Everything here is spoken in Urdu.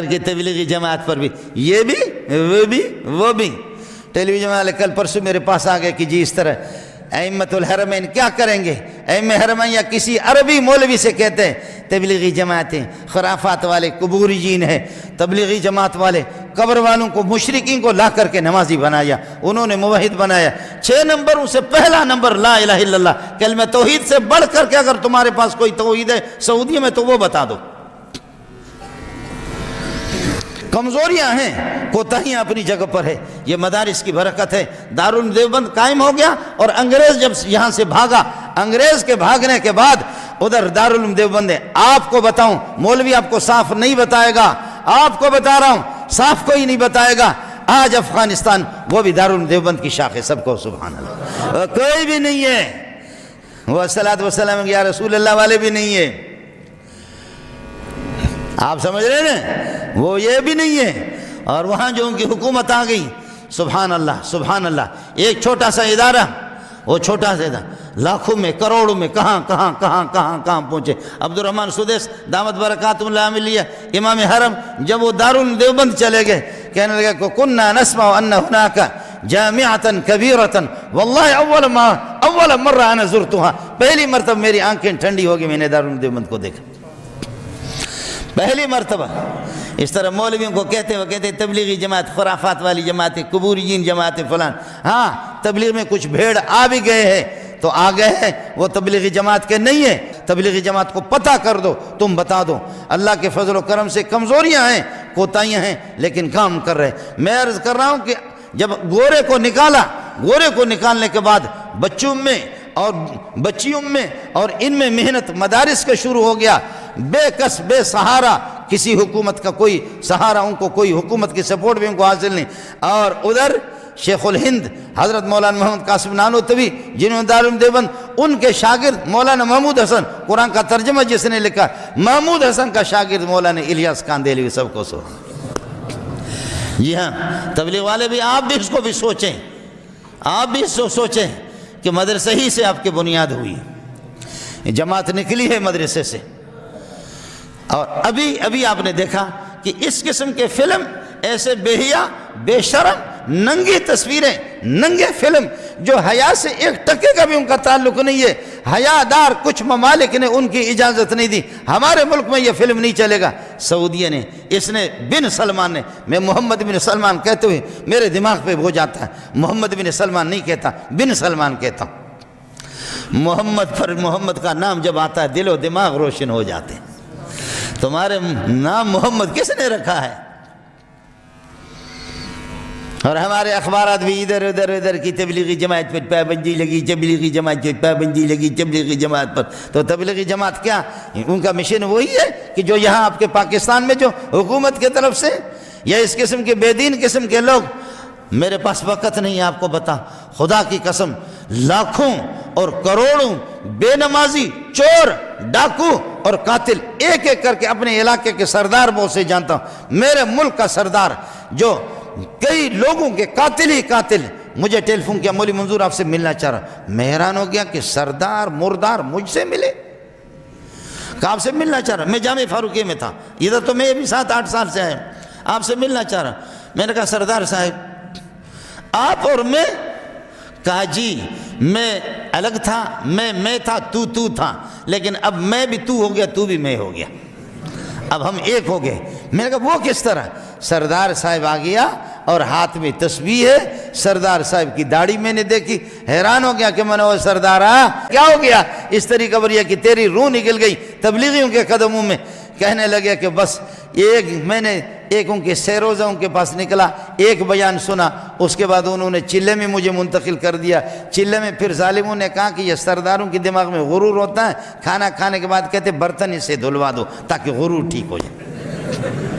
کہ تبلیغی جماعت پر بھی یہ بھی وہ بھی وہ بھی ٹیلی ویژن والے کل پرسوں میرے پاس آ گئے کہ جی اس طرح ائمۃ الحرمین کیا کریں گے؟ ائمہ حرمین یا کسی عربی مولوی سے کہتے ہیں تبلیغی جماعتیں خرافات والے قبوری جین ہیں، تبلیغی جماعت والے قبر والوں کو مشرکین کو لا کر کے نمازی بنایا، انہوں نے موحد بنایا۔ 6 نمبروں سے پہلا نمبر لا الہ الا اللہ، کلمہ توحید سے بڑھ کر کے اگر تمہارے پاس کوئی توحید ہے سعودی میں تو وہ بتا دو۔ کمزوریاں ہیں، کوتاہیاں اپنی جگہ پر ہے، یہ مدارس کی برکت ہے۔ دارالعلوم دیوبند قائم ہو گیا اور انگریز جب یہاں سے بھاگا، انگریز کے بھاگنے کے بعد ادھر دارالعلوم دیوبند ہے۔ آپ کو بتاؤں، مولوی آپ کو صاف نہیں بتائے گا، آپ کو بتا رہا ہوں صاف کوئی نہیں بتائے گا۔ آج افغانستان وہ بھی دارالعلوم دیوبند کی شاخ ہے، سب کو سبحان اللہ، کوئی بھی نہیں ہے، وہ الصلاۃ والسلام یا رسول اللہ والے بھی نہیں ہے، آپ سمجھ رہے ہیں نا، وہ یہ بھی نہیں ہے۔ اور وہاں جو ان کی حکومت آ گئی، سبحان اللہ سبحان اللہ، ایک چھوٹا سا ادارہ، وہ چھوٹا سا ادارہ لاکھوں میں کروڑوں میں کہاں کہاں کہاں کہاں کہاں پہنچے۔ عبدالرحمن سدیس دامت برکاتہ اللہ علیہ امام حرم جب وہ دارالعلوم دیوبند چلے گئے، کہنے لگے کہ کننا نسمع ان هناك جامعۃ کبیرۃ واللہ اول مرہ انا زرتها، پہلی مرتبہ میری آنکھیں ٹھنڈی ہو گئی، میں نے دارالعلوم دیوبند کو دیکھا پہلی مرتبہ۔ اس طرح مولویوں کو کہتے ہیں، وہ کہتے ہیں تبلیغی جماعت خرافات والی جماعتیں، قبوری جین جماعتیں فلان۔ ہاں تبلیغ میں کچھ بھیڑ آ بھی گئے ہیں تو آ گئے ہیں، وہ تبلیغی جماعت کے نہیں ہیں۔ تبلیغی جماعت کو پتہ کر دو، تم بتا دو، اللہ کے فضل و کرم سے کمزوریاں ہیں، کوتاہیاں ہیں، لیکن کام کر رہے۔ میں عرض کر رہا ہوں کہ جب گورے کو نکالا، گورے کو نکالنے کے بعد بچوں میں اور بچیوں میں اور ان میں محنت مدارس کا شروع ہو گیا، بے کس بے سہارا، کسی حکومت کا کوئی سہارا ان کو، کوئی حکومت کی سپورٹ بھی ان کو حاصل نہیں۔ اور ادھر شیخ الہند حضرت مولانا محمد قاسم نانوتوی جنہوں نے دارالعلوم دیوبند، ان کے شاگرد مولانا محمود حسن، قرآن کا ترجمہ جس نے لکھا، محمود حسن کا شاگرد مولانا الیاس کاندیلوی، سب کو سو۔ جی ہاں تبلیغ والے بھی، آپ بھی اس کو بھی سوچیں، آپ بھی سوچیں کہ مدرسے ہی سے آپ کی بنیاد ہوئی، جماعت نکلی ہے مدرسے سے۔ اور ابھی آپ نے دیکھا کہ اس قسم کے فلم ایسے بے حیا بے شرم ننگی تصویریں، ننگے فلم جو حیا سے ایک ٹکے کا بھی ان کا تعلق نہیں ہے، حیا دار کچھ ممالک نے ان کی اجازت نہیں دی، ہمارے ملک میں یہ فلم نہیں چلے گا۔ سعودیہ نے، اس نے بن سلمان نے، میں محمد بن سلمان کہتے ہوئے میرے دماغ پہ ہو جاتا ہے، محمد بن سلمان نہیں کہتا، بن سلمان کہتا ہوں۔ محمد پر محمد کا نام جب آتا ہے دل و دماغ روشن ہو جاتے ہیں۔ تمہارے نام محمد کس نے رکھا ہے؟ اور ہمارے اخبارات بھی ادھر ادھر کی تبلیغی جماعت پر پابندی لگی، تبلیغی جماعت پر پابندی لگی، تبلیغی جماعت پر۔ تو تبلیغی جماعت کیا؟ ان کا مشن وہی ہے کہ جو یہاں آپ کے پاکستان میں جو حکومت کی طرف سے یا اس قسم کے بے دین قسم کے لوگ، میرے پاس وقت نہیں آپ کو بتا، خدا کی قسم لاکھوں اور کروڑوں بے نمازی، چور، ڈاکو اور قاتل ایک ایک کر کے اپنے علاقے کے سردار بہت سے جانتا ہوں۔ میرے ملک کا سردار جو کئی لوگوں کے قاتل ہی قاتل، مجھے ٹیلی فون کیا، مولوی منظور آپ سے ملنا چاہ رہا۔ میں حیران ہو گیا کہ سردار مردار مجھ سے ملے، کہ آپ سے ملنا چاہ رہا۔ میں جامع فاروقیہ میں تھا، ادھر تو میں بھی 7-8 سال سے آیا، آپ سے ملنا چاہ رہا۔ میں نے کہا سردار صاحب آپ اور میں، کہا جی میں الگ تھا، میں تھا، تو تھا، لیکن اب میں بھی تو ہو گیا، تو بھی میں ہو گیا، اب ہم ایک ہو گئے۔ میں نے کہا وہ کس طرح؟ سردار صاحب آ گیا اور ہاتھ میں تسبیح ہے، سردار صاحب کی داڑھی میں نے دیکھی، حیران ہو گیا کہ میں نے وہ سردارا کیا ہو گیا؟ اس طریقہ پر یہ کہ تیری روح نکل گئی تبلیغیوں کے قدموں میں۔ کہنے لگے کہ بس میں نے ایک ان کے سیروزہ ان کے پاس نکلا، ایک بیان سنا، اس کے بعد انہوں نے چلے میں مجھے منتقل کر دیا۔ چلے میں پھر ظالموں نے کہا کہ یہ سرداروں کے دماغ میں غرور ہوتا ہے، کھانا کھانے کے بعد کہتے برتن اسے دھلوا دو تاکہ غرور ٹھیک ہو جائے۔